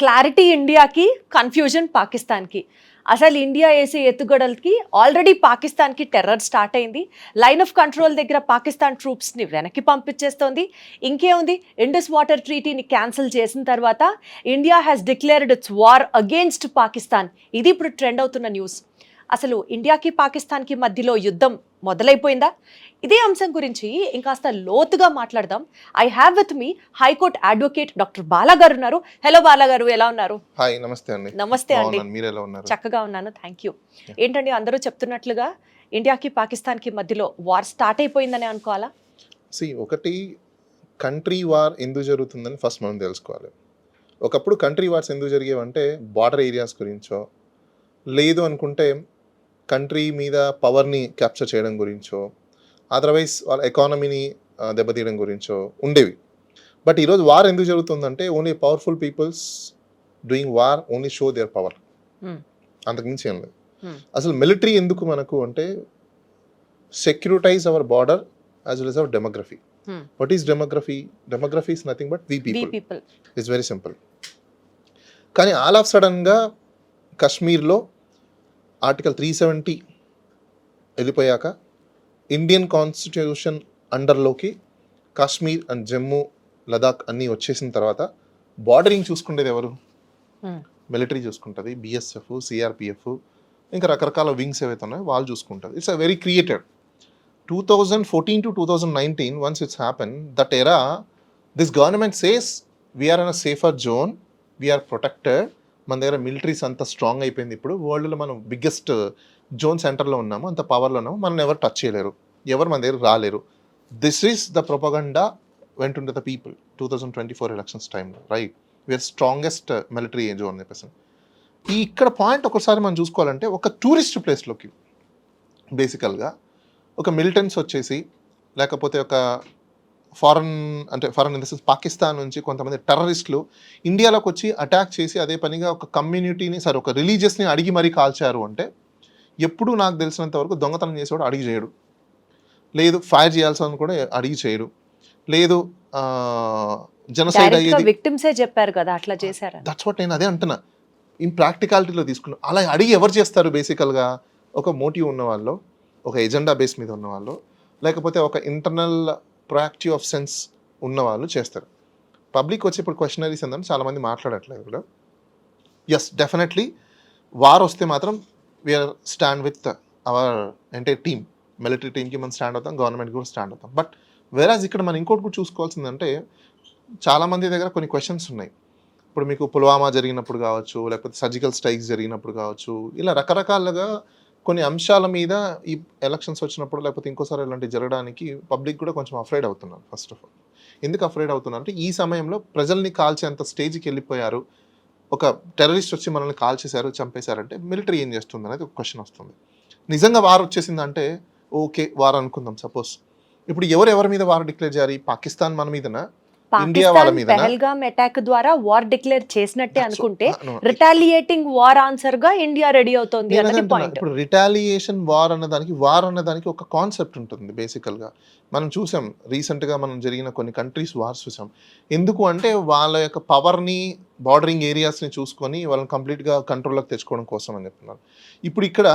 Clarity ఇండియాకి, confusion పాకిస్తాన్కి. అసలు ఇండియా వేసే ఎత్తుగడలకి ఆల్రెడీ పాకిస్తాన్కి టెర్రర్ స్టార్ట్ అయింది. లైన్ ఆఫ్ కంట్రోల్ దగ్గర పాకిస్తాన్ ట్రూప్స్ని వెనక్కి పంపించేస్తోంది. ఇంకేముంది, ఇండస్ వాటర్ ట్రీటీని క్యాన్సిల్ చేసిన తర్వాత India has declared its war against Pakistan. ఇది ఇప్పుడు ట్రెండ్ అవుతున్న న్యూస్. అసలు ఇండియాకి పాకిస్తాన్కి మధ్యలో యుద్ధం మొదలైపోయిందా? ఇదే అంశం గురించి ఇంకాస్త లోతుగా మాట్లాడదాం. I have with me high court advocate doctor Bala గారు ఉన్నారు. హలో బాలా గారు, ఎలా ఉన్నారు? హాయ్, నమస్తే అండి. నమస్తే అండి. మీరు ఎలా ఉన్నారు? చక్కగా ఉన్నాను, థ్యాంక్ యూ. ఏంటండి, అందరూ చెప్తున్నట్లుగా ఇండియాకి పాకిస్తాన్కి మధ్యలో వార్ స్టార్ట్ అయిపోయిందని అనుకోవాలా? ఒకటి, కంట్రీ వార్ ఎందుకు జరుగుతుందని ఫస్ట్ మనం తెలుసుకోవాలి. ఒకప్పుడు కంట్రీ వార్స్ ఎందుకు జరిగేవంటే బార్డర్ ఏరియాస్ గురించో, లేదు అనుకుంటే కంట్రీ మీద పవర్ని క్యాప్చర్ చేయడం గురించో, అదర్వైజ్ వాళ్ళ ఎకానమీని దెబ్బతీయడం గురించో ఉండేవి. బట్ ఈరోజు వార్ ఎందుకు జరుగుతుందంటే only powerful peoples doing war only show their power, అంతకుమించి ఏం లేదు. అసలు మిలిటరీ ఎందుకు మనకు అంటే securitize our border as well as our demography. What is demography? Demography is nothing but we people. It's very simple. కానీ ఆల్ ఆఫ్ సడన్గా కశ్మీర్లో ఆర్టికల్ 370 వెళ్ళిపోయాక ఇండియన్ కాన్స్టిట్యూషన్ అండర్లోకి కాశ్మీర్ అండ్ జమ్మూ, లదాఖ్ అన్నీ వచ్చేసిన తర్వాత బార్డరింగ్ చూసుకునేది ఎవరు? మిలిటరీ చూసుకుంటుంది. బిఎస్ఎఫ్, సిఆర్పిఎఫ్, ఇంకా రకరకాల వింగ్స్ ఏవైతే ఉన్నాయో వాళ్ళు చూసుకుంటుంది. It's a very created. 2014 to 2019, once it's happened, that era, this government says we are in a safer zone, we are protected. మన దగ్గర మిలిటరీస్ అంత స్ట్రాంగ్ అయిపోయింది. ఇప్పుడు వరల్డ్లో మనం బిగ్గెస్ట్ జోన్ సెంటర్లో ఉన్నాము, అంత పవర్లో ఉన్నాము, మనం ఎవరు టచ్ చేయలేరు, ఎవరు మన దగ్గర రాలేరు. This is the propaganda went to the people 2024 elections టైంలో, right? We are strongest military zone చెప్పేసి. ఈ ఇక్కడ పాయింట్ ఒకసారి మనం చూసుకోవాలంటే, ఒక టూరిస్ట్ ప్లేస్లోకి బేసికల్గా ఒక మిలిటెంట్స్ వచ్చేసి, లేకపోతే ఒక foreign in the sense Pakistan నుంచి కొంతమంది టెర్రరిస్టులు ఇండియాలోకి వచ్చి అటాక్ చేసి అదే పనిగా ఒక కమ్యూనిటీని, ఒక రిలీజియస్ని అడిగి మరీ కాల్చారు అంటే, ఎప్పుడు నాకు తెలిసినంత వరకు దొంగతనం చేసేవాడు అడిగి చేయడు, లేదు ఫైర్ చేయాల్సిన కూడా అడిగి చేయడు, లేదు జనసైడ్ అయ్యేది విక్టిమ్సే చెప్పారు కదా అట్లా చేశారు. దట్స్ వాట్ నేను అదే అంటున్నా. ఇన్ ప్రాక్టికాలిటీలో తీసుకున్నా అలా అడిగి ఎవరు చేస్తారు? బేసికల్గా ఒక మోటివ్ ఉన్న వాళ్ళు, ఒక ఎజెండా బేస్ మీద ఉన్న వాళ్ళు, లేకపోతే ఒక ఇంటర్నల్ ప్రొయాక్టివ్ ఆఫ్ సెన్స్ ఉన్న వాళ్ళు చేస్తారు. పబ్లిక్ వచ్చి ఇప్పుడు క్వశ్చనరీస్ ఏంటంటే చాలామంది మాట్లాడట్లేదు కూడా. ఎస్, డెఫినెట్లీ వార్ వస్తే మాత్రం we are stand with our entire team. Military టీమ్కి మనం స్టాండ్ అవుతాం, గవర్నమెంట్కి కూడా స్టాండ్ అవుతాం. బట్ వేరాజ్ ఇక్కడ మనం ఇంకోటి కూడా చూసుకోవాల్సిందంటే, చాలామంది దగ్గర కొన్ని క్వశ్చన్స్ ఉన్నాయి. ఇప్పుడు మీకు పుల్వామా జరిగినప్పుడు కావచ్చు, లేకపోతే సర్జికల్ స్ట్రైక్స్ జరిగినప్పుడు కావచ్చు, ఇలా రకరకాలుగా కొన్ని అంశాల మీద ఈ ఎలక్షన్స్ వచ్చినప్పుడు, లేకపోతే ఇంకోసారి ఇలాంటి జరగడానికి పబ్లిక్ కూడా కొంచెం అఫ్రైడ్ అవుతున్నారు. ఫస్ట్ ఆఫ్ ఆల్ ఎందుకు అఫ్రైడ్ అవుతున్నారు అంటే, ఈ సమయంలో ప్రజల్ని కాల్చేంత స్టేజ్కి వెళ్ళిపోయారు, ఒక టెర్రరిస్ట్ వచ్చి మనల్ని కాల్చేశారు, చంపేశారంటే మిలిటరీ ఏం చేస్తుంది అనేది ఒక క్వశ్చన్ వస్తుంది. నిజంగా వార్ వచ్చేసిందంటే ఓకే, వార్ అనుకుందాం. సపోజ్ ఇప్పుడు ఎవరి మీద వార్ డిక్లేర్ చేయాలి? పాకిస్తాన్ మన మీదనా, ఇండియా వాళ్ళ మీద? పెహల్గామ్ అటాక్ ద్వారా వార్ డిక్లేర్ చేసినట్టే అనుకుంటే రిటాలియేటింగ్ వార్ ఆన్సర్ గా ఇండియా రెడీ అవుతోంది అన్నది పాయింట్. ఇప్పుడు రిటాలియేషన్ వార్ అన్నదానికి ఒక కాన్సెప్ట్ ఉంటుంది. బేసికల్ గా మనం చూసాం, రీసెంట్ గా మనం జరిగిన కొన్ని కంట్రీస్ వార్స్ చూసాం. ఎందుకు అంటే వాళ్ళ యొక్క పవర్ ని, బార్డరింగ్ ఏరియాస్ ని చూసుకొని వాళ్ళని కంప్లీట్ గా కంట్రోల్లోకి తెచ్చుకోవడం కోసం అని చెప్తున్నారు. ఇప్పుడు ఇక్కడ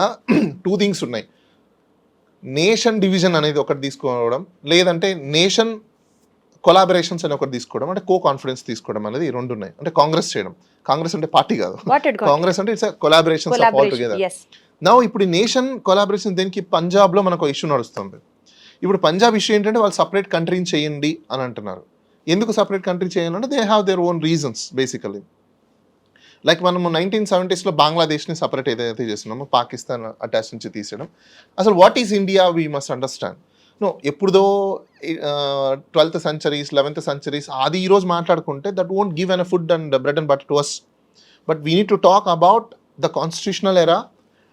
2 థింగ్స్ ఉన్నాయి. నేషన్ డివిజన్ అనేది ఒకటి తీసుకోవడం, లేదంటే నేషన్ కొలాబరేషన్స్ అని ఒకటి తీసుకోవడం, అంటే కాన్ఫిడెన్స్ తీసుకోవడం అనేది 2 ఉన్నాయి. అంటే కాంగ్రెస్ చేయడం, కాంగ్రెస్ అంటే పార్టీ కాదు, కాంగ్రెస్ అంటే it's collaborations of all together. Now ఇప్పుడు నేషన్ కొలాబరేషన్ దేనికి? పంజాబ్లో మనకు ఇష్యూ నడుస్తుంది. ఇప్పుడు పంజాబ్ ఇష్యూ ఏంటంటే వాళ్ళు సపరేట్ కంట్రీని చేయండి అని అంటున్నారు. ఎందుకు సపరేట్ కంట్రీ చేయాలంటే they have their own reasons. Basically like మనము 1970s బంగ్లాదేశ్ని సపరేట్ ఏదైతే చేస్తున్నామో, పాకిస్తాన్ అటాచ్ నుంచి తీసేయడం. అసలు what is India we must understand. No, ఎప్పుడుదో 12th centuries 11th centuries అది ఈరోజు మాట్లాడుకుంటే that won't give an food and bread and butter to us. But we need to talk about the constitutional era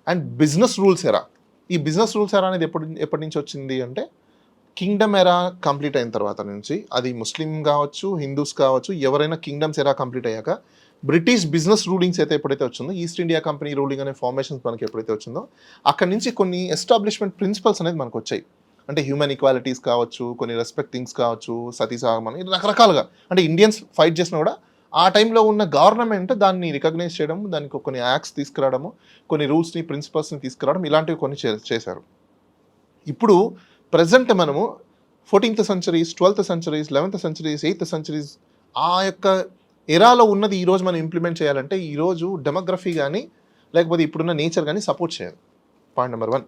and business rules era. ఈ business rules ఎరా అనేది ఎప్పటి నుంచి వచ్చింది అంటే, కింగ్డమ్ ఎరా కంప్లీట్ అయిన తర్వాత నుంచి, అది ముస్లిం కావచ్చు, హిందూస్ కావచ్చు, ఎవరైనా కింగ్డమ్స్ ఎరా కంప్లీట్ అయ్యాక బ్రిటిష్ బిజినెస్ రూలింగ్స్ అయితే ఎప్పుడైతే వచ్చిందో, ఈస్ట్ ఇండియా కంపెనీ రూలింగ్ అనే ఫార్మేషన్స్ మనకి ఎప్పుడైతే వచ్చిందో, అక్కడి నుంచి కొన్ని ఎస్టాబ్లిష్మెంట్ ప్రిన్సిపల్స్ అనేది మనకు వచ్చాయి. అంటే హ్యూమన్ ఈక్వాలిటీస్ కావచ్చు, కొన్ని రెస్పెక్ట్ థింగ్స్ కావచ్చు, సతీ సాగమని రకరకాలుగా. అంటే ఇండియన్స్ ఫైట్ చేసినా కూడా ఆ టైంలో ఉన్న గవర్నమెంట్ దాన్ని రికగ్నైజ్ చేయడం, దానికి కొన్ని యాక్ట్స్ తీసుకురావడము, కొన్ని రూల్స్ని ప్రిన్సిపల్స్ని తీసుకురావడం, ఇలాంటివి కొన్ని చేశారు. ఇప్పుడు ప్రజెంట్ మనము 14th centuries, 12th centuries, 11th centuries, 8th centuries ఆ యొక్క ఎరాలో ఉన్నది ఈరోజు మనం ఇంప్లిమెంట్ చేయాలంటే ఈరోజు డెమోగ్రఫీ కానీ లేకపోతే ఇప్పుడున్న నేచర్ కానీ సపోర్ట్ చేయాలి. Point number 1.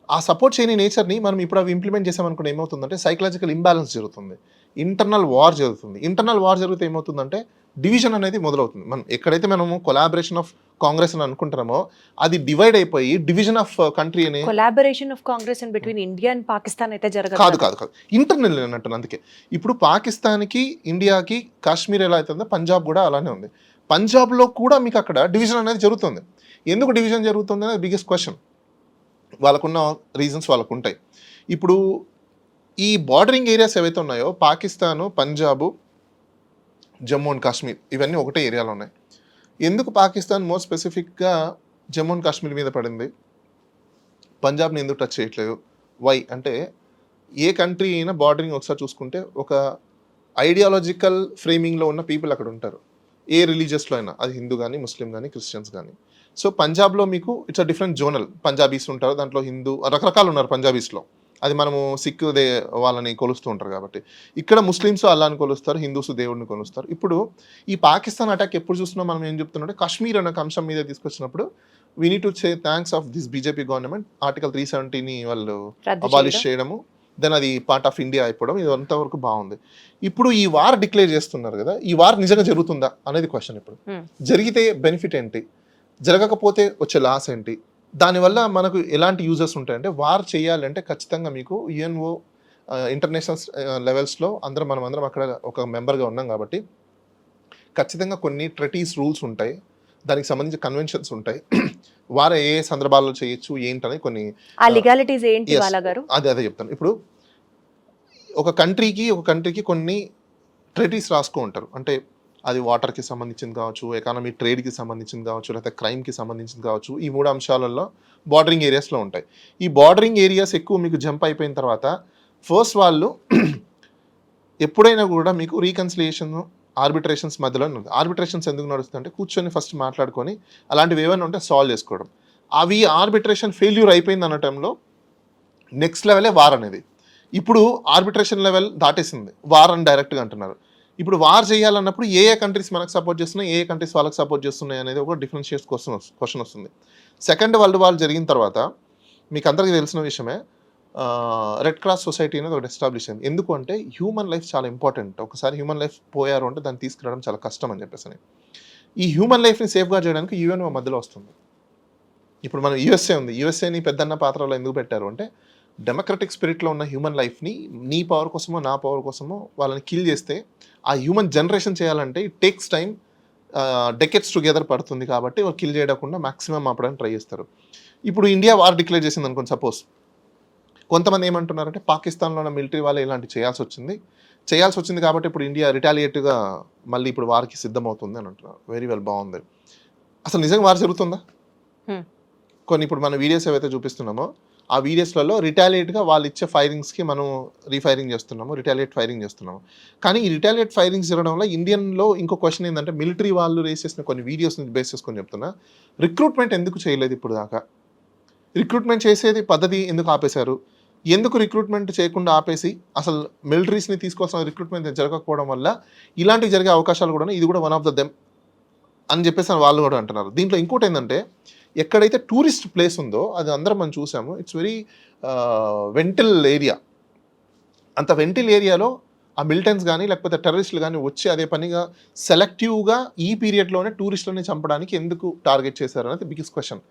ఆ సపోర్ట్ చేయని నేచర్ని మనం ఇప్పుడు అవి ఇంప్లిమెంట్ చేసామనుకుంటే ఏమవుతుందంటే సైకలాజికల్ ఇంబ్యాలెన్స్ జరుగుతుంది, ఇంటర్నల్ వార్ జరుగుతుంది. ఇంటర్నల్ వార్ జరిగితే ఏమవుతుందంటే డివిజన్ అనేది మొదలవుతుంది. మనం ఎక్కడైతే మనము కొలాబరేషన్ ఆఫ్ కాంగ్రెస్ అని అనుకుంటున్నామో అది డివైడ్ అయిపోయి డివిజన్ ఆఫ్ కంట్రీ అని. Collaboration of Congress in between India and Pakistan అయితే జరగదు. కాదు ఇంటర్నల్ అన్నట్టు. అందుకే ఇప్పుడు పాకిస్తాన్కి ఇండియాకి కాశ్మీర్ ఎలా అవుతుందో పంజాబ్ కూడా అలానే ఉంది. పంజాబ్లో కూడా మీకు అక్కడ డివిజన్ అనేది జరుగుతుంది. ఎందుకు డివిజన్ జరుగుతుంది అనేది బిగ్గెస్ట్ క్వశ్చన్. వాళ్ళకున్న రీజన్స్ వాళ్ళకు ఉంటాయి. ఇప్పుడు ఈ బార్డరింగ్ ఏరియాస్ ఏవైతే ఉన్నాయో పాకిస్తాను, పంజాబు, జమ్మూ అండ్ కాశ్మీర్ ఇవన్నీ ఒకటే ఏరియాలో ఉన్నాయి. ఎందుకు పాకిస్తాన్ మోర్ స్పెసిఫిక్గా జమ్మూ అండ్ కాశ్మీర్ మీద పడింది, పంజాబ్ని ఎందుకు టచ్ చేయట్లేదు? వై అంటే ఏ కంట్రీ అయినా బార్డరింగ్ ఒకసారి చూసుకుంటే ఒక ఐడియాలజికల్ ఫ్రేమింగ్లో ఉన్న పీపుల్ అక్కడ ఉంటారు. ఏ రిలీజియస్లో అయినా, అది హిందూ కానీ, ముస్లిం కానీ, క్రిస్టియన్స్ కానీ. సో పంజాబ్లో మీకు it's a different zonal. Punjabis ఉంటారు, దాంట్లో హిందూ రకరకాలు ఉన్నారు పంజాబీస్లో. అది మనము సిక్ వాళ్ళని కొలుస్తూ ఉంటారు కాబట్టి. ఇక్కడ ముస్లిమ్స్ అల్లాని కొలుస్తారు, హిందూస్ దేవుడిని కొలుస్తారు. ఇప్పుడు ఈ పాకిస్తాన్ అటాక్ ఎప్పుడు చూస్తున్నా మనం ఏం చెప్తున్నామంటే కాశ్మీర్ అనే అంశం మీద తీసుకొచ్చినప్పుడు we need to say thanks of this BJP government. Article 370ని వాళ్ళు అబాలిష్ చేయడము, దెన్ అది పార్ట్ ఆఫ్ ఇండియా అయిపోవడం, ఇది అంతవరకు బాగుంది. ఇప్పుడు ఈ వార్ డిక్లేర్ చేస్తున్నారు కదా, ఈ వార్ నిజంగా జరుగుతుందా అనేది క్వశ్చన్. ఇప్పుడు జరిగితే బెనిఫిట్ ఏంటి, జరగకపోతే వచ్చే లాస్ ఏంటి, దానివల్ల మనకు ఎలాంటి యూజెస్ ఉంటాయంటే వార్ చేయాలంటే ఖచ్చితంగా మీకు యుఎన్ఓ ఇంటర్నేషనల్ లెవెల్స్లో మనమందరం అక్కడ ఒక మెంబర్గా ఉన్నాం కాబట్టి ఖచ్చితంగా కొన్ని ట్రెటీస్ రూల్స్ ఉంటాయి, దానికి సంబంధించిన కన్వెన్షన్స్ ఉంటాయి. వారు ఏ సందర్భాల్లో చేయొచ్చు ఏంటని కొన్ని లీగాలిటీస్ ఏంటి గారు అదే చెప్తాను. ఇప్పుడు ఒక కంట్రీకి కొన్ని ట్రెటీస్ రాసుకో ఉంటారు. అంటే అది వాటర్కి సంబంధించింది కావచ్చు, ఎకానమీ ట్రేడ్కి సంబంధించింది కావచ్చు, లేకపోతే క్రైమ్కి సంబంధించింది కావచ్చు. ఈ 3 అంశాలలో బార్డరింగ్ ఏరియాస్లో ఉంటాయి. ఈ బార్డరింగ్ ఏరియాస్ ఎక్కువ మీకు జంప్ అయిపోయిన తర్వాత ఫస్ట్ వాళ్ళు ఎప్పుడైనా కూడా మీకు రీకన్సిలియేషన్, ఆర్బిట్రేషన్స్ మధ్యలో ఉంది. ఆర్బిట్రేషన్స్ ఎందుకు నడుస్తుందంటే కూర్చొని ఫస్ట్ మాట్లాడుకొని అలాంటివి ఏమైనా ఉంటే సాల్వ్ చేసుకోవడం. అవి ఆర్బిట్రేషన్ ఫెయిల్యూర్ అయిపోయింది అన్న టైంలో నెక్స్ట్ లెవెలే వార్ అనేది. ఇప్పుడు ఆర్బిట్రేషన్ లెవెల్ దాటేసింది, వార్ అని డైరెక్ట్గా అంటున్నారు. ఇప్పుడు వార్ చేయాలన్నప్పుడు ఏ కంట్రీస్ మనకు సపోర్ట్ చేస్తున్నాయి, ఏ కంట్రీస్ వాళ్ళకి సపోర్ట్ చేస్తున్నాయి అనేది ఒక డిఫరెన్షియేట్ క్వశ్చన్ వస్తుంది. సెకండ్ వరల్డ్ వార్ జరిగిన తర్వాత మీకు అందరికీ తెలిసిన విషయమే, రెడ్ క్రాస్ సొసైటీ అనేది ఒకటి ఎస్టాబ్లిష్ అయింది. ఎందుకు అంటే హ్యూమన్ లైఫ్ చాలా ఇంపార్టెంట్. ఒకసారి హ్యూమన్ లైఫ్ పోయారు అంటే దాన్ని తీసుకురావడం చాలా కష్టం అని చెప్పేసి ఈ హ్యూమన్ లైఫ్ని సేఫ్గా చేయడానికి యుఎన్ఓ మధ్యలో వస్తుంది. ఇప్పుడు మనం యూఎస్ఏ ఉంది, యూఎస్ఏని పెద్దన్న పాత్రలో ఎందుకు పెట్టారు అంటే డెమోక్రటిక్ స్పిరిట్లో ఉన్న హ్యూమన్ లైఫ్ని నీ పవర్ కోసమో నా పవర్ కోసమో వాళ్ళని కిల్ చేస్తే ఆ హ్యూమన్ జనరేషన్ చేయాలంటే it takes time, decades together పడుతుంది. కాబట్టి వాళ్ళు కిల్ చేయకుండా మ్యాక్సిమం ఆపడానికి ట్రై చేస్తారు. ఇప్పుడు ఇండియా వార్ డిక్లేర్ చేసింది అనుకోండి, సపోజ్ కొంతమంది ఏమంటున్నారంటే పాకిస్తాన్లో ఉన్న మిలిటరీ వాళ్ళు ఇలాంటి చేయాల్సి వచ్చింది కాబట్టి ఇప్పుడు ఇండియా రిటాలియేట్గా మళ్ళీ ఇప్పుడు వార్కి సిద్ధమవుతుంది అని అంటున్నారు. వెరీ వెల్, బాగుంది. అసలు నిజంగా వార్ జరుగుతుందా? కొన్ని ఇప్పుడు మన వీడియోస్ ఏవైతే చూపిస్తున్నామో ఆ వీడియోస్లలో రిటాలియేట్గా వాళ్ళు ఇచ్చే ఫైరింగ్స్కి మనం రీఫైరింగ్ చేస్తున్నాము, రిటాలియేట్ ఫైరింగ్ చేస్తున్నాము. కానీ ఈ రిటాలియేట్ ఫైరింగ్స్ జరగడం వల్ల ఇండియన్లో ఇంకో క్వశ్చన్ ఏంటంటే మిలిటరీ వాళ్ళు రేస్ చేసిన కొన్ని వీడియోస్ని బేస్ చేసుకొని చెప్తున్నా, రిక్రూట్మెంట్ ఎందుకు చేయలేదు ఇప్పుడు దాకా? రిక్రూట్మెంట్ చేసేది పద్ధతి ఎందుకు ఆపేశారు? ఎందుకు రిక్రూట్మెంట్ చేయకుండా ఆపేసి అసలు మిలిటరీస్ని తీసుకోవాల్సిన రిక్రూట్మెంట్ జరగకపోవడం వల్ల ఇలాంటివి జరిగే అవకాశాలు కూడా, ఇది కూడా వన్ ఆఫ్ ద దెమ్ అని చెప్పేసి వాళ్ళు కూడా అంటున్నారు. దీంట్లో ఇంకోటి ఏంటంటే ఎక్కడైతే టూరిస్ట్ ప్లేస్ ఉందో అది అందరం మనం చూసాము, ఇట్స్ వెరీ వెంటిల్ ఏరియా. అంత వెంటిల్ ఏరియాలో ఆ మిలిటెంట్స్ కానీ లేకపోతే టెర్రరిస్టులు కానీ వచ్చి అదే పనిగా సెలెక్టివ్గా ఈ పీరియడ్లోనే టూరిస్టులని చంపడానికి ఎందుకు టార్గెట్ చేశారు అనేది బిగ్గెస్ట్ క్వశ్చన్.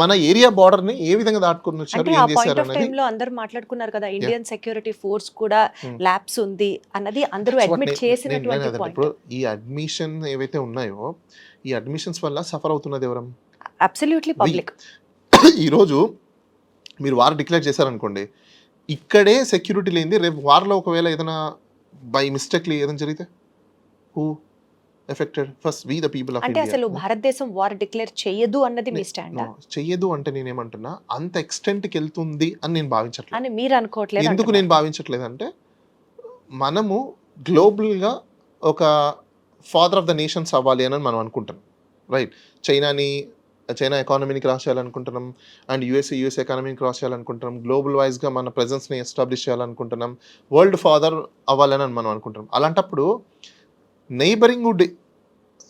మన ఏరియా బార్డర్ని ఏ విధంగా దాటుకుని వచ్చారు, ఏం చేశారు అనేది అందరూ మాట్లాడుకున్నారు కదా. ఇండియన్ సెక్యూరిటీ ఫోర్స్ కూడా ల్యాబ్స్ ఉంది అన్నది అందరూ అడ్మిట్ చేసినటువంటి పాయింట్. ఇప్పుడు ఈ అడ్మిషన్ ఏవైతే ఉన్నాయో ఈ అడ్మిషన్స్ వల్ల సఫర్ అవుతున్నది ఎవరు? Absolutely public. ఈరోజు మీరు వార్ డిక్లేర్ చేశారనుకోండి, ఇక్కడే సెక్యూరిటీ లేనిది రేపు వార్లో ఒకవేళ ఏదైనా బై మిస్టేక్లీ ఏదైనా జరిగితే who affected? First we the people of India. అంటే అసలు భారతదేశం వార్ డిక్లేర్ చేయదు అన్నది మీ స్టాండ్? చెయ్యదు అంటే నేనేమంటున్నా, అంత ఎక్స్టెంట్కి వెళ్తుంది అని నేను భావించట్లేదు. అని మీరు అనుకోవట్లేదు? ఎందుకు నేను భావించట్లేదు అంటే మనము గ్లోబల్గా ఒక ఫాదర్ ఆఫ్ ద నేషన్స్ అవ్వాలి అని మనం అనుకుంటాం, రైట్? చైనా ఎకానమీని క్రాస్ చేయాలనుకుంటున్నాం, అండ్ యూఎస్ ఎకానమీని క్రాస్ చేయాలనుకుంటున్నాం, గ్లోబల్ వైజ్గా మన ప్రెజెన్స్ని ఎస్టాబ్లిష్ చేయాలనుకుంటున్నాం, వరల్డ్ ఫాదర్ అవ్వాలని మనం అనుకుంటున్నాం. అలాంటప్పుడు నైబరింగ్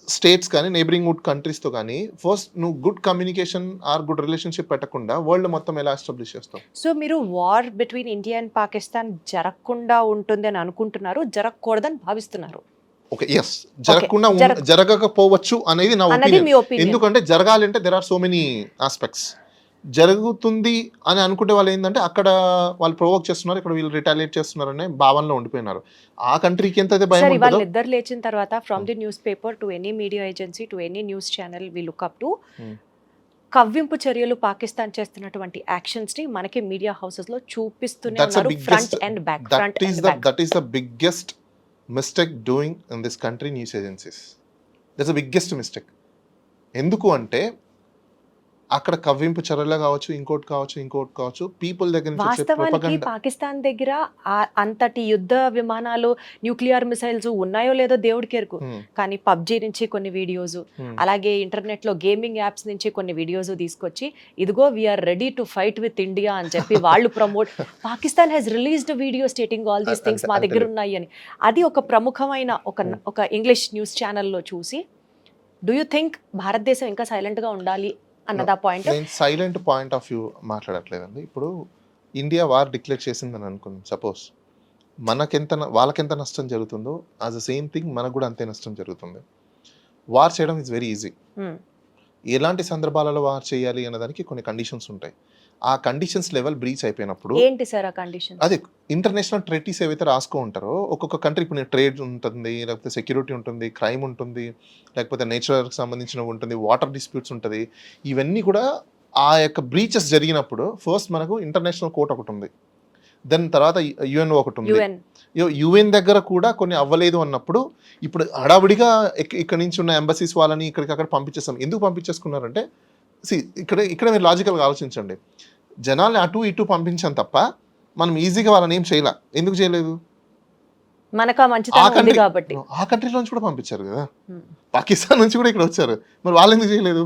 స్టేట్స్ కానీ నైబరింగ్ కంట్రీస్తో కానీ ఫస్ట్ నువ్వు good communication or good relationship పెట్టకుండా వరల్డ్ మొత్తం ఎలా ఎస్టాబ్లిష్ చేస్తావు? సో మీరు war between India and Pakistan జరగకుండా ఉంటుంది అని అనుకుంటున్నారు, జరగకూడదని భావిస్తున్నారు? ఓకే, ఎస్, జరగకుండా జరగకపోవచ్చు అనేది నా అన్నది ఒపీనియన్. మీ ఒపీనియన్. ఎందుకంటే జరగాలంటే there are so many aspects. జరుగుతుంది అని అనుకుంటే వాళ్ళు ఏంటంటే అక్కడ వాళ్ళు ప్రొవోక్ చేస్తున్నారు, ఇక్కడ వీళ్ళు రిటాలియేట్ చేస్తున్నారు అనే భావనలో ఉండిపోయినారు. ఆ కంట్రీకి ఎంత అయితే భయం సార్ ఉంటుందో. ఇవాళ నిద్ర లేచిన తర్వాత from the newspaper to any media agency to any news channel we look up to కవ్వింపు చర్యలు పాకిస్తాన్ చేస్తున్నటువంటి యాక్షన్స్ ని మనకి మీడియా హౌసెస్ లో చూపిస్తూనే That's the ఉన్నారు, biggest- front and back, front that is and the back. that is the biggest mistake doing in this country, news agencies. That's the biggest mistake. ఎందుకు అంటే అక్కడ కవ్వింపు చర్యలు కావచ్చు, ఇంకోటి కావచ్చు, పీపుల్ దగ్గర నుంచి వచ్చే వాస్తవానికి propaganda. పాకిస్తాన్ దగ్గర అంతటి యుద్ధ విమానాలు, న్యూక్లియర్ మిసైల్స్ ఉన్నాయో లేదో దేవుడికి ఎరుకు. కానీ పబ్జీ నుంచి కొన్ని వీడియోస్, అలాగే ఇంటర్నెట్ లో గేమింగ్ యాప్స్ నుంచి కొన్ని వీడియోస్ తీసుకొచ్చి ఇదిగో we are ready to fight with India అని చెప్పి వాళ్ళు ప్రమోట్. Pakistan has released video stating all these things మా దగ్గర ఉన్నాయి అని. అది ఒక ప్రముఖమైన ఒక ఇంగ్లీష్ న్యూస్ ఛానల్లో చూసి డూ యూ థింక్ భారతదేశం ఇంకా సైలెంట్ గా ఉండాలి అన్నదా పాయింట్? నేను సైలెంట్ పాయింట్ ఆఫ్ వ్యూ మాట్లాడట్లేదండి. ఇప్పుడు ఇండియా వార్ డిక్లేర్ చేసిందని అనుకుంది, సపోజ్ వాళ్ళకెంత నష్టం జరుగుతుందో యాజ్ ద సేమ్ థింగ్ మనకు కూడా అంతే నష్టం జరుగుతుంది. వార్ చేయడం ఇస్ వెరీ ఈజీ. ఎలాంటి సందర్భాలలో వార్ చేయాలి అన్నదానికి కొన్ని కండిషన్స్ ఉంటాయి. ఆ కండిషన్స్ లెవెల్ బ్రీచ్ అయిపోయినప్పుడు ఏంటి సార్ ఆ కండిషన్? అదే ఇంటర్నేషనల్ ట్రెటీస్ ఏవైతే రాసుకో ఉంటారో ఒక్కొక్క కంట్రీ, ఇప్పుడు ట్రేడ్ ఉంటుంది, లేకపోతే సెక్యూరిటీ ఉంటుంది, క్రైమ్ ఉంటుంది, లేకపోతే నేచర్కి సంబంధించిన ఉంటుంది, వాటర్ డిస్ప్యూట్స్ ఉంటుంది. ఇవన్నీ కూడా ఆ యొక్క బ్రీచెస్ జరిగినప్పుడు ఫస్ట్ మనకు ఇంటర్నేషనల్ కోర్ట్ ఒకటి ఉంది, దెన్ తర్వాత యుఎన్ ఒకటి ఉంది. యుఎన్ దగ్గర కూడా కొన్ని అవ్వలేదు అన్నప్పుడు ఇప్పుడు హడావిడిగా ఇక్కడ నుంచి ఉన్న ఎంబసీస్ వాళ్ళని ఇక్కడికి అక్కడ పంపించేస్తాం. ఎందుకు పంపించేసుకున్నారంటే ఇక్కడ మీరు లాజికల్గా ఆలోచించండి. జనాల్ని అటు ఇటు పంపించాం తప్ప మనం ఈజీగా వాళ్ళని ఏం చేయలే. ఎందుకు చేయలేదు? మనకు ఆ మంచితనం ఉంది కాబట్టి. ఆ కంట్రీ నుంచి కూడా పంపించారు కదా, పాకిస్తాన్ నుంచి కూడా ఇక్కడ వచ్చారు, మరి వాళ్ళు ఎందుకు చేయలేదు?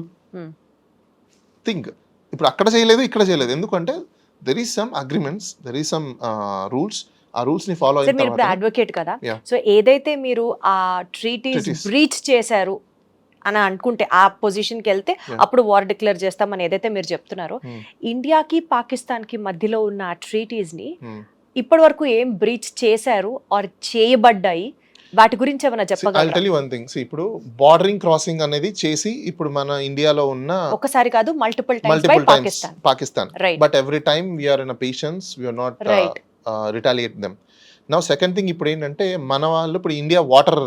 థింక్ ఇప్పుడు అక్కడ చేయలేదు, ఇక్కడ చేయలేదు. ఎందుకంటే there is some agreements, there is some rules. ఆ రూల్స్ ని ఫాలో అయిన మీరు ఇప్పుడు అడ్వకేట్ కదా, సో ఏదైతే మీరు ఆ ట్రీటీస్ బ్రీచ్ చేశారు అని అనుకుంటే ఆ పొజిషన్కి వెళ్తే అప్పుడు వార్ డిక్లేర్ చేస్తామని ఏదైతే మీరు చెప్తున్నారో, ఇండియాకి పాకిస్తాన్కి మధ్యలో ఉన్న ఆ ట్రీటీస్ని ఇప్పటి వరకు ఏం బ్రీచ్ చేశారు ఆర్ చేయబడ్డాయి, వాటి గురించి ఏమైనా చెప్పగలరా? ఇప్పుడు బార్డరింగ్ క్రాసింగ్ అనేది చేసి ఇప్పుడు మన ఇండియాలో ఉన్న ఒకసారి కాదు multiple times Pakistan, but every time we are in patience, we are not retaliate them. Now second thing, ఇప్పుడు ఏంటంటే మన వాళ్ళు ఇప్పుడు ఇండియా వాటర్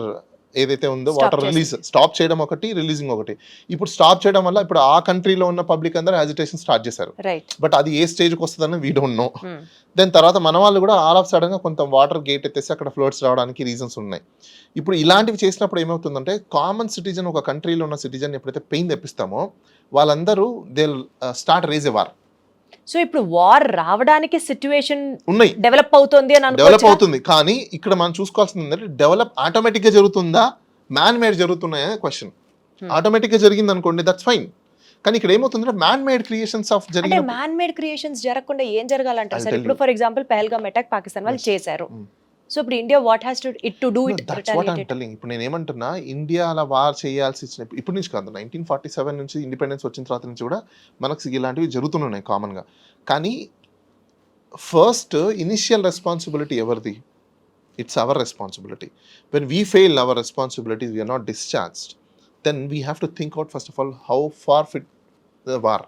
ఏదైతే ఉందో వాటర్ రిలీజ్ స్టాప్ చేయడం ఒకటి, రిలీజింగ్ ఒకటి. ఇప్పుడు స్టాప్ చేయడం వల్ల ఇప్పుడు ఆ కంట్రీలో ఉన్న పబ్లిక్ అందరూ యాజిటేషన్ స్టార్ట్ చేశారు, బట్ అది ఏ స్టేజ్కి వస్తుందని వీ డోంట్ నో. దెన్ తర్వాత మన వాళ్ళు కూడా ఆల్ ఆఫ్ సడన్ గా కొంత వాటర్ గేట్ ఎత్తేసి అక్కడ ఫ్లోట్స్ రావడానికి రీజన్స్ ఉన్నాయి. ఇప్పుడు ఇలాంటివి చేసినప్పుడు ఏమవుతుందంటే కామన్ సిటిజన్, ఒక కంట్రీలో ఉన్న సిటిజన్ ఎప్పుడైతే పెయిన్ తెప్పిస్తామో వాళ్ళందరూ they start raise a war. So ఇప్పుడు వార్ రావడానికి సిచ్యువేషన్ ఉన్నాయి, డెవలప్ అవుతుంది అని డెవలప్ అవుతుంది. కానీ ఇక్కడ మనం చూసుకోవాల్సింది ఏంటంటే డెవలప్ ఆటోమేటిక్ గా జరుగుతుందా, మ్యాన్ మేడ్ జరుగుతున్నాయా క్వశ్చన్. ఆటోమేటిక్ గా జరిగింది అనుకోండి, దట్స్ ఫైన్. కానీ ఇక్కడ ఏమవుతుందంటే మ్యాన్ మేడ్ క్రియేషన్స్ ఆఫ్ జరిగిన, మ్యాన్ మేడ్ క్రియేషన్స్ జరగకుండా ఏం జరగాలంటారు సార్? ఇప్పుడు for example Pahalgam attack Pakistan వాళ్ళు చేశారు, సో ఇప్పుడు India what has to do it? ఇప్పుడు నేను ఏమంటున్నా, ఇండియా అలా వార్ చేయాల్సి ఇప్పటి నుంచి కాదు, 1947 నుంచి ఇండిపెండెన్స్ వచ్చిన తర్వాత నుంచి కూడా మనకు ఇలాంటివి జరుగుతున్నాయి కామన్ గా. కానీ ఫస్ట్ ఇనిషియల్ రెస్పాన్సిబిలిటీ ఎవరిది? It's our responsibility. When we fail our responsibilities, we are not discharged, then we have to think out first of all how far fit the war,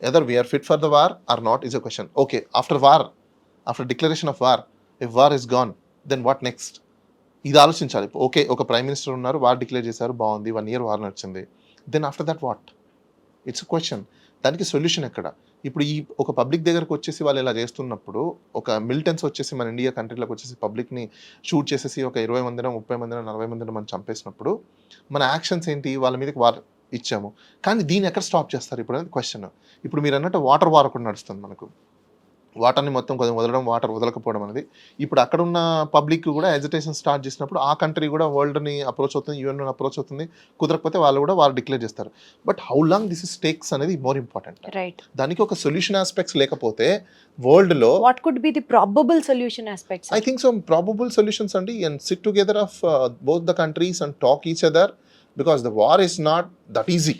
whether we are fit for the war or not is a question. Okay, after war, after declaration of war, if war is gone, then what next? ఇది ఆలోచించాలి. Okay, ఒక prime minister ఉన్నారు, war declare చేశారు, బాగుంది, 1 year war నడిచింది, then after that what? It's a question. దానికి solution ఎక్కడ? ఇప్పుడు ఈ ఒక పబ్లిక్ దగ్గరకు వచ్చేసి వాళ్ళు ఇలా చేస్తున్నప్పుడు, ఒక మిలిటెన్స్ వచ్చేసి మన ఇండియా కంట్రీలోకి వచ్చేసి పబ్లిక్ని షూట్ చేసేసి ఒక 20 మందినో 30 మందినో 40 మందినో మనం చంపేసినప్పుడు మన యాక్షన్స్ ఏంటి? వాళ్ళ మీదకి వార్ ఇచ్చాము, కానీ దీన్ని ఎక్కడ స్టాప్ చేస్తారు ఇప్పుడు అనేది క్వశ్చన్. ఇప్పుడు మీరు అన్నట్టు వాటర్ వార్ ఒకటి నడుస్తుంది మనకు. వాటర్ని మొత్తం కొంచెం వదలడం, వాటర్ వదలకపోవడం అనేది. ఇప్పుడు అక్కడ ఉన్న పబ్లిక్ కూడా హెజిటేషన్ స్టార్ట్ చేసినప్పుడు ఆ కంట్రీ కూడా వరల్డ్ని అప్రోచ్ అవుతుంది, యూఎన్ అప్రోచ్ అవుతుంది. కుదరకపోతే వాళ్ళు డిక్లేర్ చేస్తారు. But how long this is takes అనేది మోర్ ఇంపార్టెంట్. రైట్. దానికి ఒక సొల్యూషన్ ఆస్పెక్ట్స్ లేకపోతే వరల్డ్లో what could be the probable solution aspects? I think some probable solutions అండి, and sit together of both the countries and talk each other, because the war is not that easy.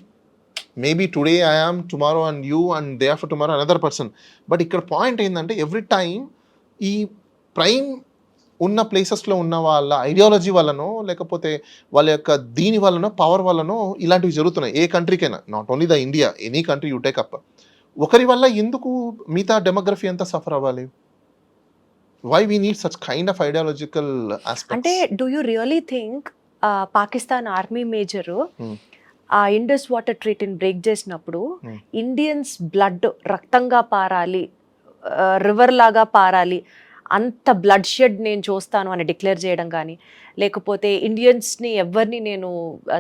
Maybe today I am, tomorrow and you, and day after tomorrow another person. But ఇక్కడ point ఏంటంటే every time ఈ prime ఉన్న ప్లేసెస్లో ఉన్న వాళ్ళ ideology వల్లనో లేకపోతే వాళ్ళ యొక్క దీని వల్లనో పవర్ వల్లనో ఇలాంటివి జరుగుతున్నాయి. ఏ కంట్రీకైనా, not only the India, any country you take up. ఒకరి వల్ల ఎందుకు మిగతా డెమోగ్రఫీ అంతా సఫర్ అవ్వాలి? Why we need such kind of ideological aspects? అంటే do you really think Pakistan army major Hmm. ఆ ఇండస్ వాటర్ ట్రీటీని బ్రేక్ చేసినప్పుడు Hmm. ఇండియన్స్ బ్లడ్ రక్తంగా పారాలి, రివర్ లాగా పారాలి, అంత బ్లడ్ షెడ్ నేను చూస్తాను అని డిక్లేర్ చేయడం కానీ, లేకపోతే ఇండియన్స్ని ఎవరిని నేను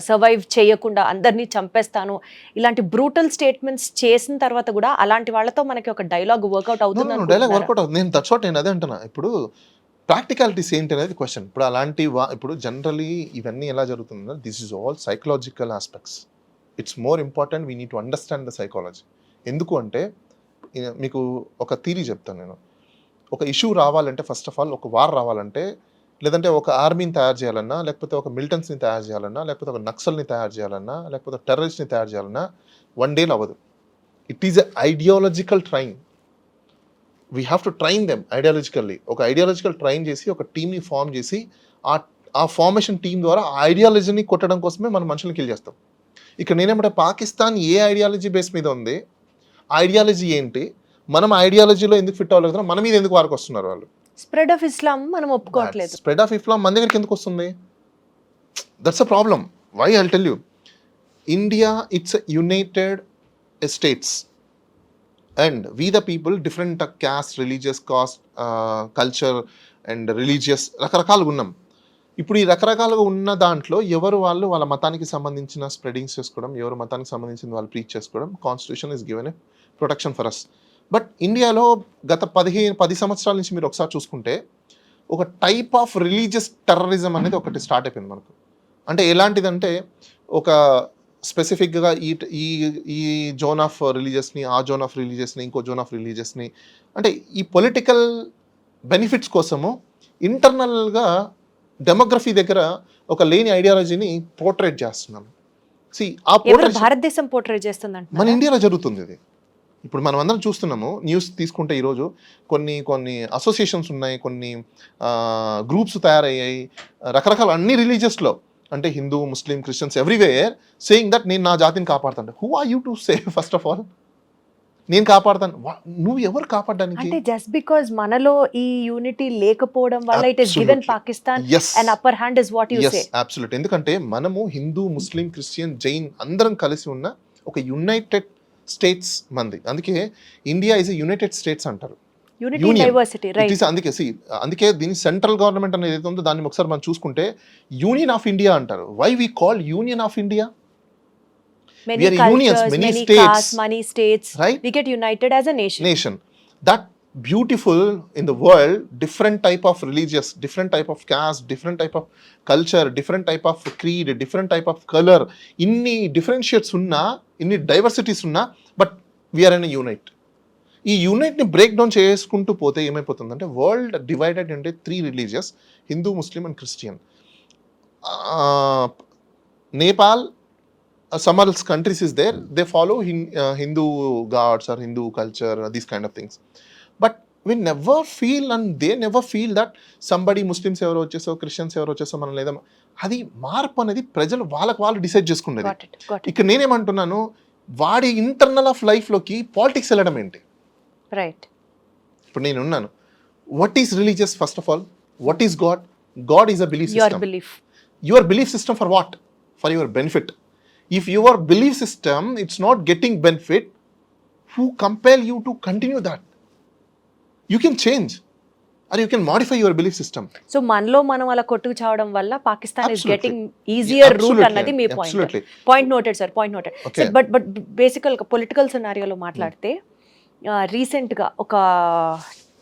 సర్వైవ్ చేయకుండా అందరినీ చంపేస్తాను, ఇలాంటి బ్రూటల్ స్టేట్మెంట్స్ చేసిన తర్వాత కూడా అలాంటి వాళ్ళతో మనకి ఒక డైలాగ్ వర్కౌట్ అవుతుంది డైలాగ్ అనుకుంటున్నారా? వర్కౌట్ అవుతుంది. నేను దట్స్ వాట్ నేను అదే అంటున్నా. ఇప్పుడు ప్రాక్టికాలిటీస్ ఏంటి అనేది క్వశ్చన్. ఇప్పుడు అలాంటి ఇప్పుడు జనరలీ ఇవన్నీ ఎలా జరుగుతుందో, this is all psychological aspects. It's more important, we need to understand the psychology. ఎందుకు అంటే మీకు ఒక థీరీ చెప్తాను నేను. ఒక ఇష్యూ రావాలంటే, ఫస్ట్ ఆఫ్ ఆల్ ఒక వార్ రావాలంటే, లేదంటే ఒక ఆర్మీని తయారు చేయాలన్నా, లేకపోతే ఒక మిలిటెంట్స్ని తయారు చేయాలన్నా, లేకపోతే ఒక నక్సల్ని తయారు చేయాలన్నా, లేకపోతే టెర్రరిస్ట్ని తయారు చేయాలన్నా 1 day అవ్వదు. It is a ideological train. We have to train them ideologically. ఒక ఐడియాలజికల్ ట్రైన్ చేసి ఒక టీమ్ని ఫామ్ చేసి ఆ ఫార్మేషన్ టీం ద్వారా ఆ ఐడియాలజీని కొట్టడం కోసమే మనం మనుషుల్ని కిల్ చేస్తాం. ఇక్కడ నేనేమంటే పాకిస్తాన్ ఏ ఐడియాలజీ బేస్ మీద ఉంది, ఐడియాలజీ ఏంటి, మనం ఐడియాలజీలో ఎందుకు ఫిట్ అవ్వలేదు, మన మీద ఎందుకు వారికి వస్తున్నారు వాళ్ళు? స్ప్రెడ్ ఆఫ్ ఇస్లాం మనం ఒప్పుకోవట్లేదు. స్ప్రెడ్ ఆఫ్ ఇస్లాం మన దగ్గరికి ఎందుకు వస్తుంది? That's a problem. Why I'll tell you. India it's United States and we the people different caste, religious caste, culture and religious రకరకాలుగా ఉన్నాం. ఇప్పుడు ఈ రకరకాలుగా ఉన్న దాంట్లో ఎవరు వాళ్ళ మతానికి సంబంధించిన స్ప్రెడింగ్స్ చేసుకోవడం, ఎవరు మతానికి సంబంధించిన వాళ్ళు ప్రీచ్ చేసుకోవడం, constitution is given a protection for us. But ఇండియాలో గత 10 సంవత్సరాల నుంచి మీరు ఒకసారి చూసుకుంటే ఒక టైప్ ఆఫ్ రిలీజియస్ టెర్రరిజం అనేది ఒకటి స్టార్ట్ అయిపోయింది మనకు. అంటే ఎలాంటిదంటే, ఒక స్పెసిఫిక్గా ఈ జోన్ ఆఫ్ రిలీజియస్ని, ఆ జోన్ ఆఫ్ రిలీజియస్ని, ఇంకో జోన్ ఆఫ్ రిలీజియస్ని, అంటే ఈ పొలిటికల్ బెనిఫిట్స్ కోసము ఇంటర్నల్గా డెమోగ్రఫీ దగ్గర ఒక లేని ఐడియాలజీని పోర్ట్రేట్ చేస్తున్నాం. భారతదేశం పోర్ట్రేట్ చేస్తుంది మన ఇండియాలో జరుగుతుంది ఇది. ఇప్పుడు మనం అందరం చూస్తున్నాము. న్యూస్ తీసుకుంటే ఈరోజు కొన్ని అసోసియేషన్స్ ఉన్నాయి, కొన్ని గ్రూప్స్ తయారయ్యాయి రకరకాల అన్ని రిలీజియస్లో, అంటే Hindu, Muslim, Christians everywhere saying that నేను నా జాతిని కాపాడుతాను. Who are you to say first of all నేను కాపాడుతాను? నువ్వు ఎవరు కాపాడడానికి? అంటే జస్ట్ బికాజ్ మనలో ఈ యూనిటీ లేకపోవడం వల్ల it is given Pakistan and upper hand is what you say. Absolute. ఎందుకంటే మనము హిందూ, ముస్లిం, క్రిస్టియన్, జైన్ అందరం కలిసి ఉన్న ఒక యునైటెడ్ స్టేట్స్ మంది. అందుకే ఇండియా ఇస్ యునైటెడ్ స్టేట్స్ అంటారు. Unity diversity, right. అందుకే దీని సెంట్రల్ గవర్నమెంట్ అనేది ఏదైతే ఉందో దాన్ని ఒకసారి మనం చూసుకుంటే యూనియన్ ఆఫ్ ఇండియా అంటారు. Why we call union of India? Many We are cultures, unions, many many states, castes, many states, right? We get united as a nation. That beautiful in the world, different type of religious, different type of caste, different type of culture, different type of creed, different type of color, inni differentiates unna, inni diversities unna, but we are in a unite. ఈ యూనిట్ని break down చేసుకుంటూ పోతే ఏమైపోతుందంటే, world divided అంటే 3 religious, Hindu, Muslim and Christian. Nepal, some other countries is there, they follow Hindu gods or Hindu culture, these kind of things. But we never feel, and they never feel that somebody, Muslims ఎవరో వచ్చేసో, Christians ఎవరో వచ్చేసో మనం లేదా, అది మార్పు అనేది ప్రజలు వాళ్ళు decide చేసుకునేది. ఇక్కడ నేనేమంటున్నాను, వాడి ఇంటర్నల్ ఆఫ్ లైఫ్లోకి పాలిటిక్స్ వెళ్ళడం ఏంటి? రైట్. ఇప్పుడు నేను ఉన్నాను, what is religious? First of all, what is God? God is a belief system. Your belief system for what? For your benefit. If your belief system it's not getting benefit, who compel you to continue that? You can change or you can modify your belief system. So మనలో మనం అలా కొట్టుకు చావడం వల్ల Pakistan is getting easier route అన్నది మీ point. Point noted sir, point noted. But basically political సినారియోలో మాట్లాడితే రీసెంట్గా ఒక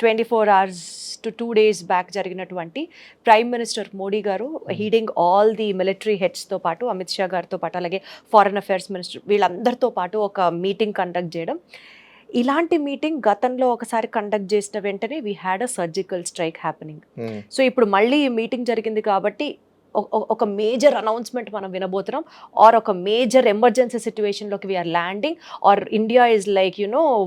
24 hours to 2 days బ్యాక్ జరిగినటువంటి ప్రైమ్ మినిస్టర్ మోడీ గారు హీడింగ్ ఆల్ ది మిలిటరీ హెడ్స్తో పాటు అమిత్ షా గారితో పాటు అలాగే ఫారెన్ అఫైర్స్ మినిస్టర్ వీళ్ళందరితో పాటు ఒక మీటింగ్ కండక్ట్ చేయడం. ఇలాంటి మీటింగ్ గతంలో ఒకసారి కండక్ట్ చేసిన వెంటనే we had a surgical strike happening. So ఇప్పుడు మళ్ళీ ఈ మీటింగ్ జరిగింది కాబట్టి ఒక మేజర్ అనౌన్స్మెంట్ మనం వినబోతున్నాం, ఆర్ ఒక మేజర్ ఎమర్జెన్సీ సిచ్యువేషన్లోకి we're landing, or India is like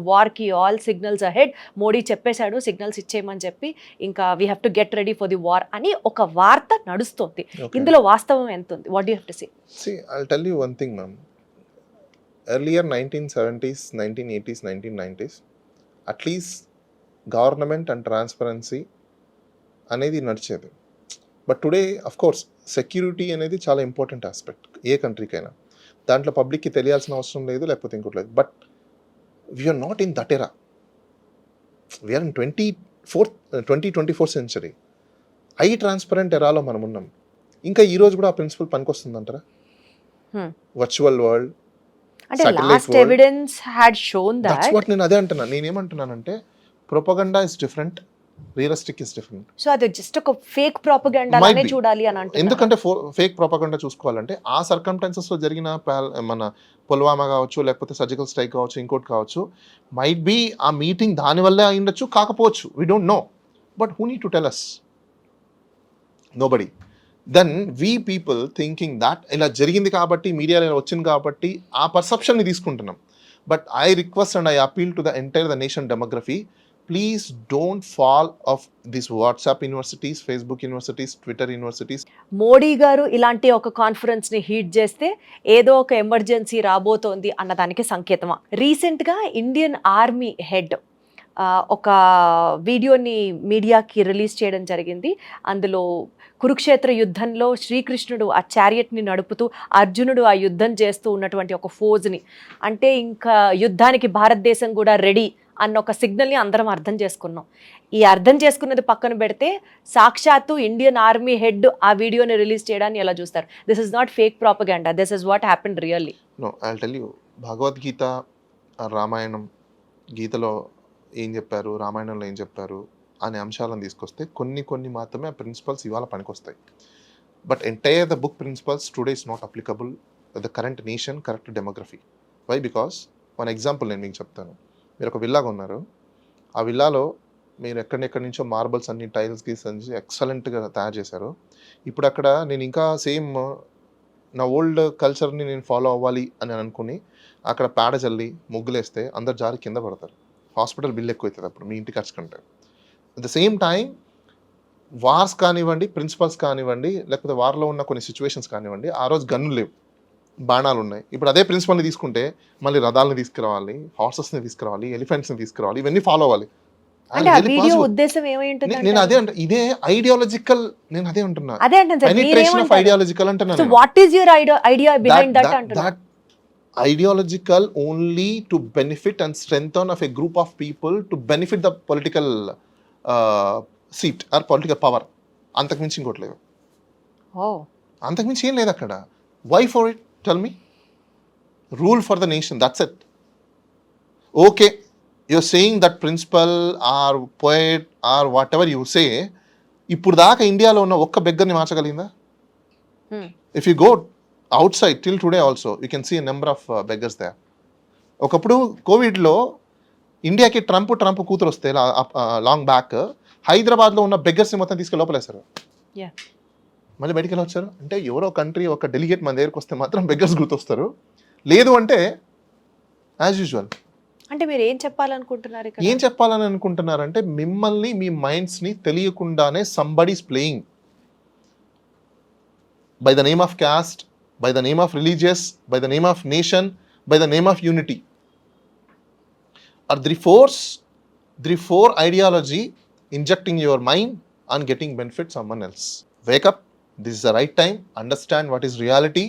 వార్కి ఆల్ సిగ్నల్స్ అహెడ్, మోడీ చెప్పేశాడు సిగ్నల్స్ ఇచ్చేయమని చెప్పి, ఇంకా we have to get ready for the war అని ఒక వార్త నడుస్తుంది. ఇందులో వాస్తవం ఎంత ఉంది? What you have to say? See, I'll tell you one thing, ma'am. Earlier 1970s, 1980s, 1990s, at least government and transparency అనేది నడిచేది. But today of course security అనేది చాలా ఇంపార్టెంట్ ఆస్పెక్ట్ ఏ కంట్రీకైనా. దాంట్లో పబ్లిక్కి తెలియాల్సిన అవసరం లేదు, లేకపోతే ఇంకోటి లేదు. But we're not in that era. We're in 2024th century. Transparent ఎరాలో మనం ఉన్నాం. ఇంకా ఈ రోజు కూడా ఆ ప్రిన్సిపల్ పనికొస్తుందంటారా? వర్చువల్ వరల్డ్, అంటే last evidence had shown that. What నేను అదే అంటున్నాను. నేనేమంటున్నానంటే propaganda is different, realistic is different. So అది జస్ట్ ఒక ఫేక్ ప్రాపగండానే చూడాలి అని అంటున్నారు. ఎందుకంటే ఫేక్ ప్రాపగండా చూసుకోవాలంటే ఆ సర్కమ్స్టాన్సెస్లో జరిగిన మన పుల్వామా కావచ్చు, లేకపోతే సర్జికల్ స్ట్రైక్ కావచ్చు, ఇంకోటి కావచ్చు, మైట్ బి ఆ మీటింగ్ దానివల్లే అయిండొచ్చు, కాకపోవచ్చు, we don't know. But who need to tell us? Nobody. Then we people thinking that ఇలా జరిగింది కాబట్టి, మీడియాలో ఇలా వచ్చింది కాబట్టి ఆ పర్సెప్షన్ని తీసుకుంటున్నాం. But I request and I appeal to the nation demography, please don't fall off these WhatsApp universities, Facebook universities, Twitter universities. Modi గారు ఇలాంటి ఒక కాన్ఫరెన్స్ ని హీట్ చేస్తే ఏదో ఒక ఎమర్జెన్సీ రాబోతోంది అన్నదానికి సంకేతమా? రీసెంట్గా ఇండియన్ ఆర్మీ హెడ్ ఒక వీడియోని మీడియాకి రిలీజ్ చేయడం జరిగింది. అందులో కురుక్షేత్ర యుద్ధంలో శ్రీకృష్ణుడు ఆ చారియట్ని నడుపుతూ, అర్జునుడు ఆ యుద్ధం చేస్తూ ఉన్నటువంటి ఒక ఫోజ్ని, అంటే ఇంకా యుద్ధానికి భారతదేశం కూడా రెడీ అన్న ఒక సిగ్నల్ని అందరం అర్థం చేసుకున్నాం. ఈ అర్థం చేసుకున్నది పక్కన పెడితే సాక్షాత్తు ఇండియన్ ఆర్మీ హెడ్ ఆ వీడియోని రిలీజ్ చేయడాన్ని ఎలా చూస్తారు? This is not fake propaganda, this is what happened really. No, I will tell you. Bhagavad Gita, Ramayana, గీతలో ఏం చెప్పారు, రామాయణంలో ఏం చెప్పారు అనే అంశాలను తీసుకొస్తే కొన్ని మాత్రమే ఆ ప్రిన్సిపల్స్ ఇవాళ పనికొస్తాయి. But entire the book principles today is not applicable with the current nation, correct demography. Why? Because one example నేను మీకు చెప్తాను. మీరు ఒక విల్లా కొన్నారు. ఆ విల్లాలో మీరు ఎక్కడెక్కడి నుంచో మార్బల్స్ అన్ని టైల్స్ గీసి ఎక్సలెంట్గా తయారు చేశారు. ఇప్పుడు అక్కడ నేను ఇంకా సేమ్ నా ఓల్డ్ కల్చర్ని నేను ఫాలో అవ్వాలి అని అనుకుని అక్కడ పేడ చల్లి ముగ్గులేస్తే అందరు జారి కింద పడతారు. హాస్పిటల్ బిల్ ఎక్కువ అవుతుంది అప్పుడు మీ ఇంటి ఖర్చు కంటే. At the same time wars కానివ్వండి, ప్రిన్సిపల్స్ కానివ్వండి, లేకపోతే వార్లో ఉన్న కొన్ని సిచ్యువేషన్స్ కానివ్వండి, ఆ రోజు గన్నులు లేవు, బాణాలు ఉన్నాయి. ఇప్పుడు అదే ప్రిన్సిపల్ని తీసుకుంటే మళ్ళీ రథాలని తీసుకురావాలి, హార్సెస్ని తీసుకురావాలి, ఎలిఫెంట్స్ని తీసుకురావాలి, ఇవన్నీ ఫాలో అవ్వాలి. అంటే ఆ వీడియో ఉద్దేశం ఏమై ఉంటుంది? నేను అదే అంటే ఇదే ఐడియాలజికల్. నేను అదే అంటున్నా, అదే అంటాను సార్. పెనిట్రేషన్ ఆఫ్ ఐడియాలజికల్ అంటున్నాను. So what is your idea behind that అంటున్నా? That ideological only to benefit and strengthen of a group of people to benefit the political seat or political power. అంతకుమించి ఇంకోటి లేదు. అంతకుమించి ఏం లేదు అక్కడ. Why for it? Tell me. Rule for the nation, that's it. Okay, you're saying that principal or poet or whatever you say, ఇప్పుడు దాకా ఇండియాలో ఉన్న ఒక్క బెగ్గర్ని మార్చగలిగిందా? If you go outside till today also you can see a number of beggars there. ఒకప్పుడు కోవిడ్లో ఇండియాకి Trump కూతురు వస్తే లాంగ్ బ్యాక్ హైదరాబాద్లో ఉన్న బెగ్గర్స్ని మొత్తం తీసుకెళ్ళి లోపలేశారు. మళ్ళీ బయటికి వెళ్ళి వచ్చారు. అంటే ఎవరో కంట్రీ ఒక డెలిగేట్ మన దగ్గరికి వస్తే మాత్రం బెగ్గర్స్ గుర్తొస్తారు, లేదు అంటే యాజ్ యూజువల్. అంటే మీరు ఏం చెప్పాలనుకుంటున్నారు ఇక్కడ? ఏం చెప్పాలని అనుకుంటున్నారంటే మిమ్మల్ని మీ మైండ్స్ని తెలియకుండానే somebody's playing by the name of caste, by the name of religious, by the name of nation, by the name of unity. Are the four ideology injecting your mind and getting benefit someone else. Wake up, this is the right time, understand what is reality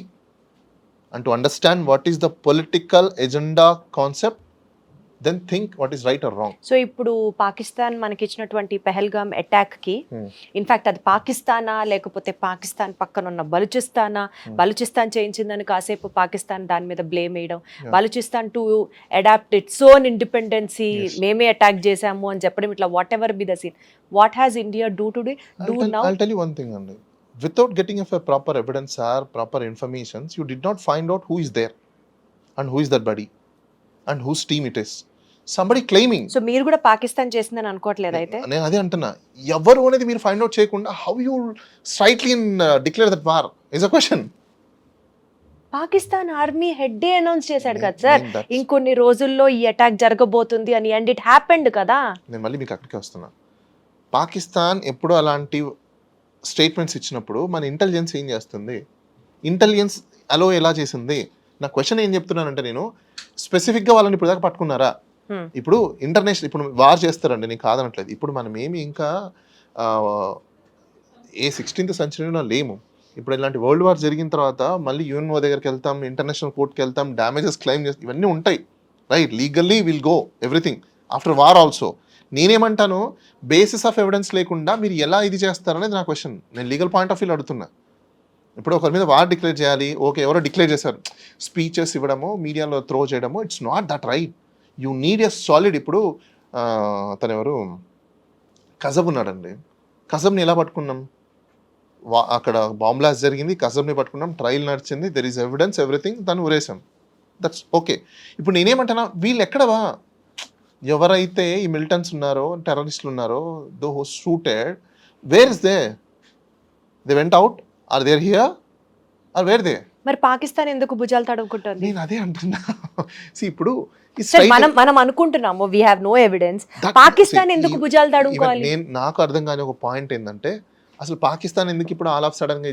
and to understand what is the political agenda concept then think what is right or wrong. So ఇప్పుడు పాకిస్తాన్ మనకి ఇచ్చినటువంటి Pahalgam attack కి in fact అది పాకిస్తానా లేకపోతే పాకిస్తాన్ పక్కన ఉన్న బలూచిస్తానా, బలూచిస్తాన్ చేయించిందని కాసేపు పాకిస్తాన్ దాని మీద బ్లేమ్ వేయడం, Balochistan to adapt its own independency, మేమే అటాక్ చేసాము అని చెప్పడం, ఇట్లా whatever be the scene, what has India do today do now? I'll tell you one thing only. Without getting a proper evidence or proper information, you did not find out who is there and who is that buddy and whose team it is. Somebody claiming. So మీరు కూడా పాకిస్తాన్ చేసిందని అనుకోవట్లేదు అయితే? నేను అదే అంటున్నా, ఎవరు అనేది మీరు ఫైండ్ అవుట్ చేయకుండా how you straightly declare that war is a question. Pakistan army head announce చేశాడు కదా సార్, ఇంకొన్ని రోజుల్లో ఈ అటాక్ జరగబోతుంది అని, అండ్ ఇట్ హ్యాపెండ్ కదా. నేను మళ్ళీ మీకు అక్కడికి వస్తున్నా. పాకిస్తాన్ ఎప్పుడు అలాంటి స్టేట్మెంట్స్ ఇచ్చినప్పుడు మన ఇంటెలిజెన్స్ ఏం చేస్తుంది, ఇంటెలిజెన్స్ అలో ఎలా చేసింది? నా క్వశ్చన్ ఏం చెప్తున్నానంటే, నేను స్పెసిఫిక్గా వాళ్ళని ఇప్పుడు దాకా పట్టుకున్నారా? ఇప్పుడు ఇంటర్నేషనల్ ఇప్పుడు వార్ చేస్తారండి, నేను కాదనట్లేదు. ఇప్పుడు మనం ఏమి ఇంకా 16th సెంచరీలో లేము. ఇప్పుడు ఇలాంటి వరల్డ్ వార్ జరిగిన తర్వాత మళ్ళీ యుఎన్ఓ దగ్గరికి వెళ్తాం, ఇంటర్నేషనల్ కోర్ట్కి వెళ్తాం, డ్యామేజెస్ క్లెయిమ్ చేస్తాం, ఇవన్నీ ఉంటాయి right. Legally will go everything after war also. నేనేమంటాను, బేసిస్ ఆఫ్ ఎవిడెన్స్ లేకుండా మీరు ఎలా ఇది చేస్తారనేది నా క్వశ్చన్. నేను లీగల్ పాయింట్ ఆఫ్ వ్యూ అడుగుతున్నా. ఇప్పుడు ఒకరి మీద వార్ డిక్లేర్ చేయాలి, ఓకే ఎవరో డిక్లేర్ చేశారు, స్పీచెస్ ఇవ్వడము, మీడియాలో త్రో చేయడము, it's not that right. You need a solid. ఇప్పుడు తను ఎవరు, కజబ్ ఉన్నాడండి, కజబ్ని ఎలా పట్టుకున్నాం? అక్కడ బాంబ్ బ్లాస్ట్ జరిగింది, కజబ్ని పట్టుకున్నాం, ట్రయల్ నడిచింది, దెర్ ఈస్ ఎవిడెన్స్ ఎవ్రీథింగ్, దాన్ని ఉరేసాం, దట్స్ ఓకే. ఇప్పుడు నేనేమంటున్నా, వీళ్ళు ఎక్కడవా, ఎవరైతే ఈ మిలిటెంట్స్ ఉన్నారో, టెర్రరిస్టులు ఉన్నారో, though who shooted, where is they? They went out, or there here, or where they? మరి పాకిస్తాన్ ఎందుకు భుజాలు తడుముకుంటుంది? నేను అదే అంటున్నా. ఇప్పుడు మనం అనుకుంటున్నాము we have no evidence, Pakistan ఎందుకు భుజాలు తడుముకోవాలి? నేను నాకు అర్థం కాని ఒక పాయింట్ ఏంటంటే, అసలు పాకిస్తాన్ ఎందుకు ఇప్పుడు ఆల్ ఆఫ్ సడన్ గా,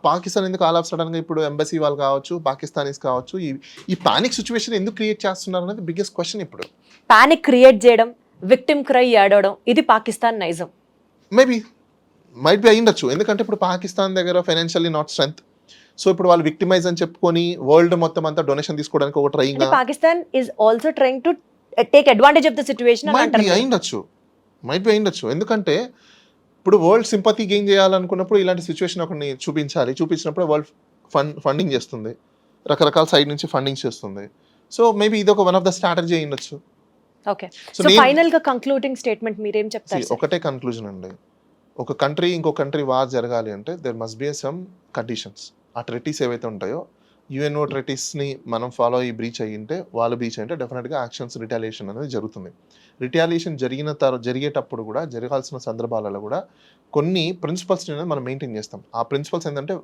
పాకిస్తాన్ ఎందుకు ఆల్ ఆఫ్ సడన్ గా ఇప్పుడు ఎంబసీ వాళ్ళు కావచ్చు, పాకిస్తానీస్ కావచ్చు, ఈ పానిక్ సిచ్యువేషన్ ఎందుకు క్రియేట్ చేస్తున్నారు అనేది బిగ్గెస్ట్ క్వశ్చన్. ఇప్పుడు పానిక్ క్రియేట్ చేయడం, విక్టిమ్ క్రై ఆడడం, ఇది పాకిస్తాన్ నైజం. మేబీ మైట్ బి అయ్యిండొచ్చు, ఎందుకంటే ఇప్పుడు పాకిస్తాన్ దగ్గర ఫైనాన్షియల్లీ నాట్ స్ట్రెంత్. సో ఇప్పుడు వాళ్ళు విక్టిమైజ్ అని చెప్పుకొని వరల్డ్ మొత్తం అంతా డొనేషన్ తీసుకోవడానికి ఒక trying. Pakistan is also trying to take advantage of the situation. Might be అయ్యిండొచ్చు, ఎందుకంటే ఇప్పుడు వరల్డ్ సింపతి గెయిన్ చేయాలనుకున్నప్పుడు ఇలాంటి సిచ్యువేషన్ ఒకరిని చూపించినప్పుడు వరల్డ్ ఫండింగ్ చేస్తుంది, రకరకాల సైడ్ నుంచి ఫండింగ్ చేస్తుంది. సో మేబీ ఇది ఒక వన్ ఆఫ్ ద స్ట్రాటజీ అయ్యిండొచ్చు. ఓకే, సో ఫైనల్ గా కంక్లూడింగ్ స్టేట్మెంట్ మీరేం చెప్తారు? ఒకటే కన్క్లూజన్ అండి, ఒక కంట్రీ ఇంకో కంట్రీ వార్ జరగాలి అంటే there must be some conditions. ఆ ట్రెటీస్ ఏవైతే ఉంటాయో, యుఎన్ఓ ట్రెటీస్ని మనం ఫాలో అయ్యి బ్రీచ్ అయ్యింటే, వాళ్ళు బ్రీచ్ అయ్యింటే డెఫినెట్గా యాక్షన్స్, రిటాలియేషన్ అనేది జరుగుతుంది. రిటాలియేషన్ జరిగేటప్పుడు కూడా, జరగాల్సిన సందర్భాలలో కూడా కొన్ని ప్రిన్సిపల్స్ని అనేది మనం మెయింటైన్ చేస్తాం. ఆ ప్రిన్సిపల్స్ ఏంటంటే,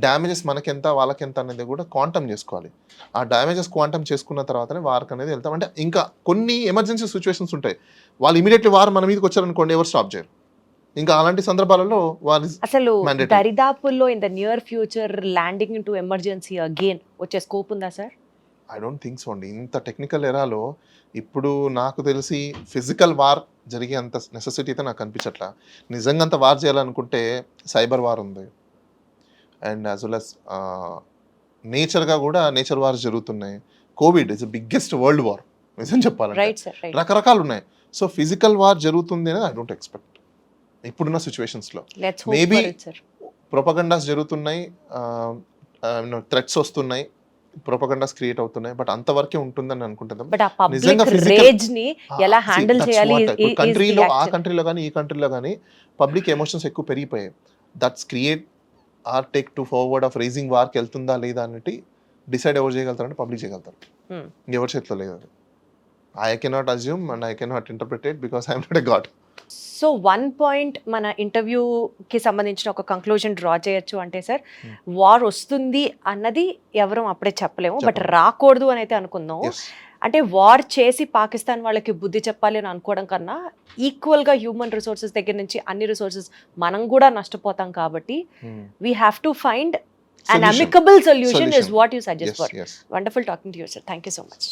డ్యామేజెస్ మనకెంత వాళ్ళకెంత అనేది కూడా క్వాంటమ్ చేసుకోవాలి. ఆ డ్యామేజెస్ క్వాంటమ్ చేసుకున్న తర్వాతనే వార్క్ అనేది వెళ్తాం. అంటే ఇంకా కొన్ని ఎమర్జెన్సీ సిచ్యువేషన్స్ ఉంటాయి, వాళ్ళు ఇమీడియట్లీ వార్ మన మీదకి వచ్చారనుకోండి, ఎవరు స్టాప్ చేయరు. ఇంకా అలాంటి సందర్భాలలో అసలు దరిదాపుల్లో in the near future landing into emergency again వచ్చే స్కోప్ ఉందా sir? I don't think so అండి. ఇంత టెక్నికల్ ఎరాలో ఇప్పుడు నాకు తెలిసి ఫిజికల్ వార్ జరిగే అంత నెసెసిటీ అయితే నాకు అనిపించట్లా. నిజంగా అంత వార్ చేయాలనుకుంటే సైబర్ వార్ ఉంది, అండ్ యాజ్ వెల్ యాజ్ నేచర్గా కూడా నేచర్ వార్స్ జరుగుతున్నాయి. Covid is the biggest world war నిజం చెప్పాలంటే, రకరకాలు ఉన్నాయి. సో ఫిజికల్ వార్ జరుగుతుంది అనేది ఐ డోంట్ ఎక్స్పెక్ట్ ఇప్పుడున్న సిచ్యువేషన్స్లో. మేబీ ప్రొపగండాస్ జరుగుతున్నాయి, థ్రెట్స్ వస్తున్నాయి, ప్రొపగండాస్ క్రియేట్ అవుతున్నాయి, బట్ అంతవరకే ఉంటుందని అనుకుంటున్నాం. కంట్రీలో, ఆ కంట్రీలో కానీ ఈ కంట్రీలో కానీ పబ్లిక్ ఎమోషన్స్ ఎక్కువ పెరిగిపోయాయి. That's create or take to forward of rising వార్కి వెళ్తుందా లేదా అనేది డిసైడ్ ఎవరు చేయగలుగుతారంటే పబ్లిక్ చేయగలుగుతారు. ఎవరి చేతిలో లేదు అది. I cannot assume and I cannot interpret it because I am not a god. So 1 point మన ఇంటర్వ్యూకి సంబంధించిన ఒక కంక్లూజన్ డ్రా చేయొచ్చు అంటే సార్, వార్ వస్తుంది అన్నది ఎవరూ అప్పుడే చెప్పలేము, బట్ రాకూడదు అని అయితే అనుకుందాం. అంటే వార్ చేసి పాకిస్తాన్ వాళ్ళకి బుద్ధి చెప్పాలి అని అనుకోవడం కన్నా ఈక్వల్గా హ్యూమన్ రిసోర్సెస్ దగ్గర నుంచి అన్ని రిసోర్సెస్ మనం కూడా నష్టపోతాం కాబట్టి we have to find an amicable solution is what you suggest for. Wonderful talking to you, sir. Thank you so much.